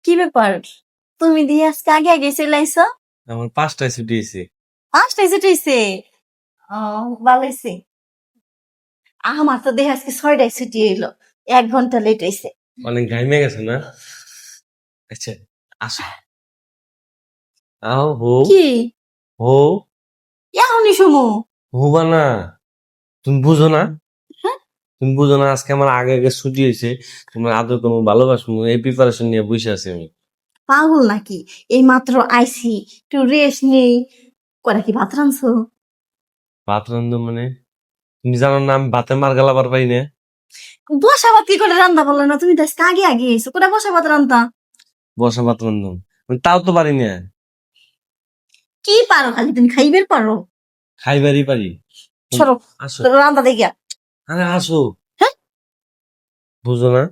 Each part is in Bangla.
কি ব্যাপার? তুমি দিয়ে আজকে আগে আগে চলে আইছো? আমার 5টায় ছুটি হয়েছে। 5টায় ছুটি হইছে। ভালো হইছে। আমার তো দেহ আজকে 6টায় ছুটি হইলো, 1 ঘন্টা লেট হইছে। অনেক ঘাইমে গেছে না? আচ্ছা, আসো। আও হো কি হো এখনই শুমু? হবা না। তুমি বুঝো না? হ্যাঁ? তুমি বুঝো না আজকে আমার আগে আগে ছুটি হয়েছে। তোমার আদর কোনো ভালোবাসবো এই প্রিপারেশন নিয়ে বসে আছি আমি। পাগল নাকি? এই মাত্র আইছি, একটু রেস্ট নেই। করা কি ভাত রাঁধছো? ভাত রান্ধো মানে? তুমি জানো না আমি ভাতে মার গালাবার পাই না। বসা ভাত কি করে রান্না বললো না? তুমি তো আজকে আগে আগে এসো, কোটা বসা ভাত রান্তা? বসা ভাত রান্ধো তাও তো পারি না। কি পারো খালি? তুমি খাইবের পারো? খাইবারই পারি। সরো, আসো, রান্না দেখিয়া। আরে আসো। হ্যাঁ? বুঝো না?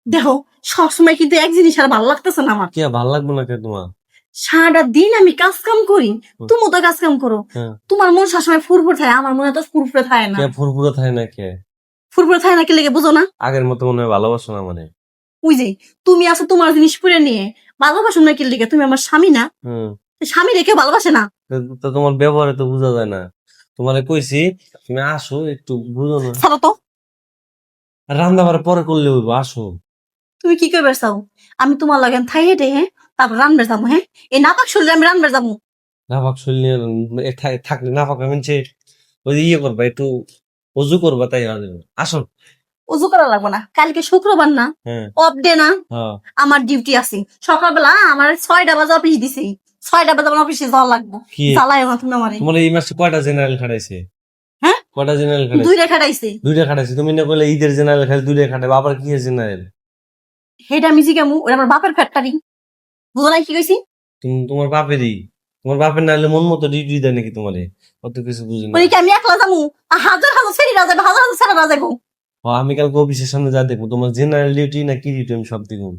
দেখো, সবসময় কিন্তু এক জিনিস আর ভালো লাগতেছে না আমার। কি আর ভাল লাগবো না কে তোমার? সারাটা দিন আমি কাজ কাম করি, তুমি তো কাজ কাম করো। হ্যাঁ, তোমার মন সবসময় ফুরফুর থাকে, আমার মনে তো ফুরফুরে থাকে না। কে ফুরফুরে থাকে না কে? ফুরফুরে থাকে না কি লেগে বুঝো না? আগের মতো মনে হয় ভালোবাসো না মানে। ওই যে তুমি আছো তোমার জিনিস পুরে নিয়ে, ভালোবাসো না কি লেগে? তুমি আমার স্বামী না? হুম, স্বামী রেখে ভালোবাসে না? তো তোমার ব্যবহারে তো বোঝা যায় না। তোমারে কইছি তুমি আসো একটু বুঝো না। ছাড়ো তো। রান্না বাড়া পরে করলে হইবো, আসো। তুমি কি করবে চাও? আমি তোমার লাগে থাই হেঁটে, হ্যাঁ, তারপর রান্নার যাবো। হ্যাঁ, এই নাপাক শরীরে আমি রান্নার যাবো? নাফাক শরীর নিয়ে থাকলে নাফাক মিনছে ওই যে ইয়ে করবা একটু অজু করবা তাই হবে। আসো। উজু করা লাগবে না, কালকে শুক্রবার না? হ্যাঁ, অফ ডে না? হ্যাঁ। আমার ডিউটি আছে সকালবেলা, আমার 6টা বাজে অফিস দিছে। 6টা বাজে আমার অফিসে যাওয়া লাগবো। কি জ্বালায় না তুমি আমারে। তোমার এই মাসে কয়টা জেনারেল খাটাইছে? হ্যাঁ, কয়টা জেনারেল খাটাইছে? 2টা খাটাইছে। 2টা খাটাইছে। তুমি না কইলে ঈদের জেনারেল খালি 2টা খাটাবে, আবার কি জেনারেল? হেটা মিজি কেমু, ওটা আমার বাপের ফ্যাক্টরি। বুঝো নাই কি কইছি? তোমার বাপেরই। তোমার বাপের না হলে মন মতো ডিউটি দেয় নাকি তোমারে? কত কিছু বুঝি না। ওই কি আমি একলা যাবো? হাজার হাজার ছেলেরা যাবে, হাজার হাজার ছেলেরা যাবো। আমি কালকে অফিসের সামনে যা দেখবো তোমার জেনারেল ডিউটি না কি ডিউটি আমি সব দেখবো।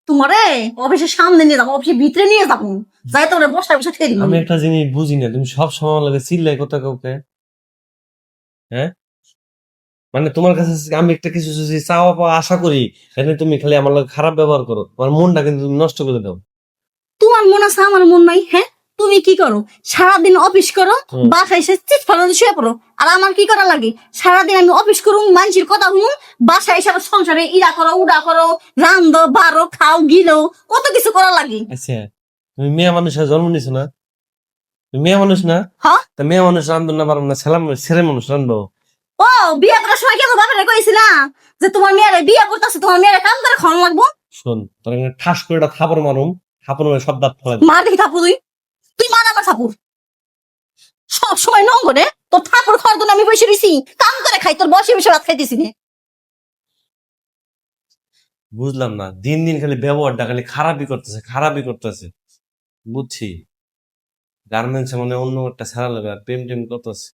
তোমারে অফিসের সামনে নিয়ে যাবো, অফিসের ভিতরে নিয়ে যাবো, যাই তোরে বসায় বসে খেয়ে আমি দিবো। একটা জিনিস বুঝি না, তুমি সব সময় লাগে চিল্লাই কথা কাউকে। হ্যাঁ, মানে তোমার কাছে আমি একটা কিছু যদি চাওয়া পাওয়া আশা করি, এখানে তুমি খালি আমার লগে খারাপ ব্যবহার করো, আমার মনটা কিন্তু তুমি নষ্ট করে দাও। তোমার মন আছে, আমার মন নাই? হ্যাঁ, তুমি কি করো? সারাদিন অফিস করো, হুম। বাসায় এসে চিৎ ফালানো শুয়ে পড়ো। আর আমার কি করা লাগে? সারাদিন আমি অফিস করুম, মানুষের কথা শুনুন, বাসায় এসে আবার সংসারে ইরা করো উডা করো, রান্ধো বারো খাও গিলো, কত কিছু করা লাগে। আচ্ছা, তুমি মেয়ে মানুষের জন্ম নিছো না? তুমি মেয়ে মানুষ না? হ্যাঁ, তা মেয়ে মানুষ রান্ধো না পারো না, ছেলে মানুষ রান্ধবো। ও বিয়ে করার সময় কেন বাবারে কইছিলা যে তোমার মেয়েরে বিয়ে করতেছে, তোমার মেয়েরে কাম করে খাওয়ানো লাগবো? শোন, তোর এখানে ঠাস করে একটা থাপড় মারুম, থাপড় মেরে সব দাঁত ফেলাই। মার দেখি থাপুর, তুই মার আমার থাপুর। সব সময় নঙ্গরে তোর ঠাকুর খাওয়ার জন্য আমি বসে রয়েছি, কাম করে খাই, তোর বসে বসে ভাত খাইতেছি না। বুঝলাম না, দিন দিন খালি ব্যবহারটা খালি খারাপই করতেছে, খারাপই করতেছে। বুঝছি গার্মেন্টস মানে অন্য একটা ছাড়া লাগে প্রেম টেম করতেছে।